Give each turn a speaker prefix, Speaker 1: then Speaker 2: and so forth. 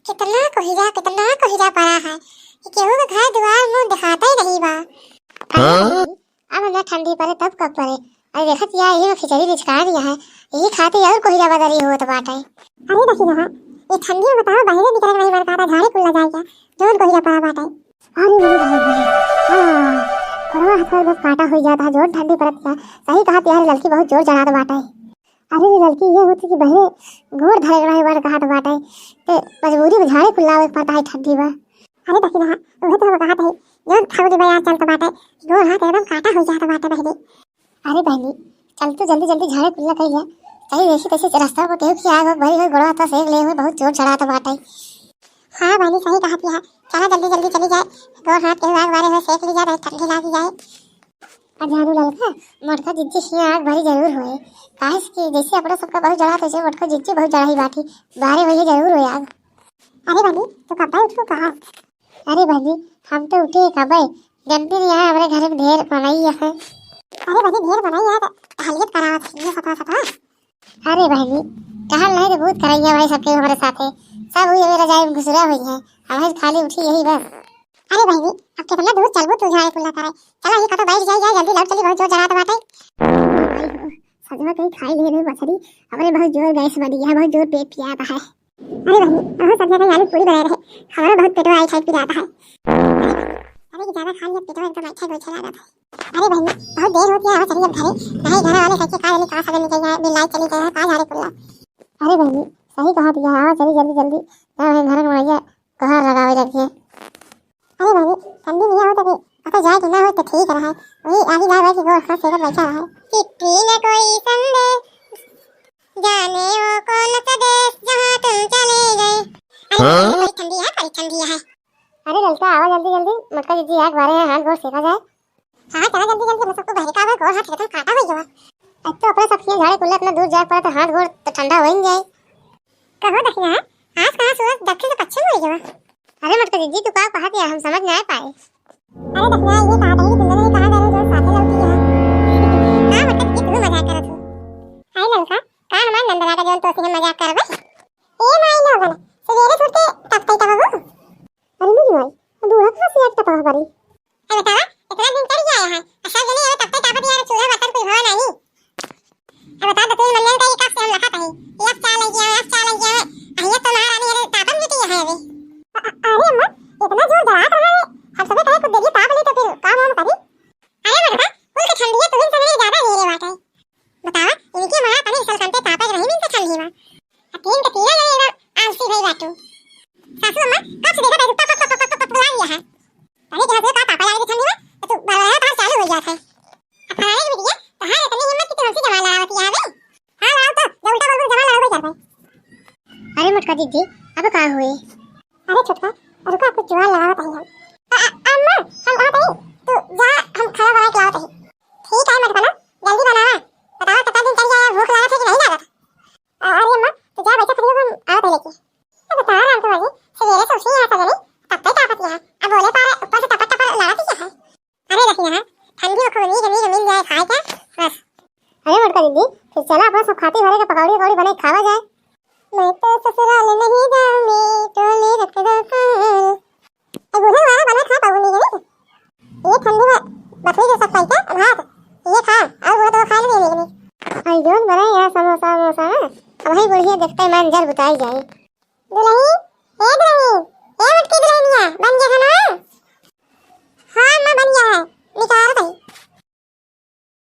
Speaker 1: कितना कोहिरा पड़ा है कि केहू के घर द्वार मुंह दिखाता ही नहीं बा। अब ना ठंडी पड़े तब कब पड़े। अरे देखत यार ये खिचड़ी बिचका दिया है, यही खाते और कोहिरा बदली होत बाटे। अरे देखी ना ये ठंडी में बताओ बाहर निकलने नहीं मन करता, झाड़े कुल जाए क्या जोन कोहिरा पड़ा बाटे। अरे मेरी भाई हां कोरवा हाथ में काटा हो जाता है, जोन ठंडी पड़त है। सही कहा यार लड़की बहुत जोर चढ़ात बाटे। अरे लड़की ये होती कि बहरे गोर धरे रहे बार कहत बाटे ते मजबूरी में झाड़े कुल्लावे पड़ता है ठंडी में। अरे देखी ना ओहे तो कहत है जोन थाउदी बया चलत बाटे गोर हाथ एकदम काटा हो जाता बाटे बहरे। अरे बहनी चल तू जल्दी जल्दी झाड़े कुल्ला कर जा, कहीं वैसे तैसे रास्ता पर केहू की आग भरी हो गोड़ा तो सेक ले हुए बहुत जोर चढ़ाता बाटे। हां बहनी सही कहत है, चला जल्दी जल्दी चली जाए, गोर हाथ केहू आग मारे हुए सेक ली जाए ठंडी लागी जाए। और जानू ललका मटका जिज्जी से आग भरी जरूर होए, काहे कि जैसे अपना सबका बहुत जड़ा तैसे मटका जिज्जी बहुत जड़ा ही बाटी बारे वही जरूर होए आग। अरे बहनी तू कब उठो कहां? अरे बहनी हम तो उठे कब जल्दी नहीं आया, हमारे घर में ढेर बनाई है। अरे बहनी ढेर बनाई है हलियत करावत है सता सता। अरे बहनी कहल नहीं तो बहुत कराइया भाई सबके हमारे साथे सब हुई मेरा जाए घुसरा हुई है, हमारे खाली उठी यही बस। अरे बहनी अब कितना दूर चलबो तू झाड़े कुल्ला करे, चला ये कतो बैठ जाए जल्दी लौट चली बहुत जोर चढ़ात बाटे। सजवा कहीं खाई ले रे मछली, हमारे बहुत जोर गैस बनी है, बहुत जोर पेट पियाता है। अरे बहनी बहुत सब्जियां का आलू पूरी बनाए रहे, हमारा बहुत पेटवा आई खाई पियाता है। अरे कि ज्यादा खा लिया पेटवा एकदम अच्छा गोल चला जाता है। अरे बहनी बहुत देर होती है, अब चलिए घरे नहीं घर वाले सच्चे का का सगन निकल जाए बिलाई चली जाए का झाड़े कुल्ला। अरे बहनी सही कहा दिया, हां चली जल्दी जल्दी घर में आइए कहां लगावे रखिए। अरे बहनी ठंडी नहीं हो तो अगर जाए कि ना हो तो ठीक रहा है, वही आगे जा बैठ के गोर खा सेकर बैठा रहा है। चिट्ठी न कोई संदेश जाने वो कौन सा देश जहां तुम चले गए। अरे बड़ी ठंडी है। अरे ललका आवा जल्दी जल्दी मटका जिज्जी आग बारे है, हाथ गोर सेका जाए। हां चला जल्दी जल्दी हम सबको बहरे का गोर हाथ एकदम काटा हो जावा। अब तो अपना सब झाड़े कुल्ला इतना दूर जाए पड़ा तो हाथ गोर तो ठंडा हो ही जाए। कहो देखना आज कहां सूरज दक्षिण से पश्चिम हो जावा। अरे मटका जिज्जी तू का कहा दिया हम समझ नहीं पाए। अरे देखना ये कहा था कि तुमने कहा जा रहे जो साथे लौटी है। हां मटका जिज्जी तू मजाक करत हो। हाय ललका का हमार नंदना का जोन तो से मजाक करबे ए माई लोगन सवेरे छूटे तब तक तब हो। अरे मेरी माई दूर का से एक तब बड़ी। अरे बतावा इतना दिन चढ़ गया है असल जने ये तब तक तापत यार चूल्हा बर्तन कोई हो नहीं। अब बता तो मन का ये कब से हम लखा था ये अब चाल गया अहिया तो महारानी अरे तापन जुटी है अभी। अरे अम्मा इतना जोर डरात रहा है, हम सबे कहे कुछ देरी ताप ले तो फिर काम हम करी। अरे मरका कुल के ठंडी है तुम सबे ज्यादा नीरे बात है। बतावा इनके मां तनी सल कंते तापे रही में तो ठंडी में तीन का तीन ले एकदम आलसी भई बाटू। सासू अम्मा कब से देखा तू बुला लिया है अरे क्या से का तापा लगी ठंडी में तो बड़ा तार चालू हो जाता है। अब खाने की बिटिया कहां इतनी हिम्मत की तुमसे जमा लड़ावती है बे। हां लड़ाओ तो जो उल्टा बोल जमा लड़ाओ कर भाई। अरे मटका दीदी अब का हुए। अरे छोटका रुका कुछ जुआ लगावत है हम। अम्मा हम आते ही तू जा हम खाना बना के लावत है। ठीक है मत बना जल्दी बनावा, बताओ कितना दिन चल गया भूख लागत है कि नहीं लागत। अरे अम्मा तू जा बैठा खड़ी हम आवत है लेके। अब बता रहा हूं तो सवेरे से उसी यहाँ सजनी तब तक तापत है अब बोले पारे ऊपर से टपट टपट लड़ाती क्या है। अरे देखी ना ठंडी में खूब जमीन जाए खाए क्या बस। अरे मटका दीदी फिर चला अपना सब खाते भरे के पकौड़ी कौड़ी बने खावा जाए। मैं तो ससुराल नहीं जाऊंगी टोली रख दो काल अब उधर वाला बना खा पाऊंगी नहीं ये ठंडी में बकरी जो सब खाई क्या भात ये खा और वो तो खा ले लेंगे। आई जोन बना यार समोसा समोसा अब भाई बुढ़िया देखते मन जल बताई जाए। दुल्हन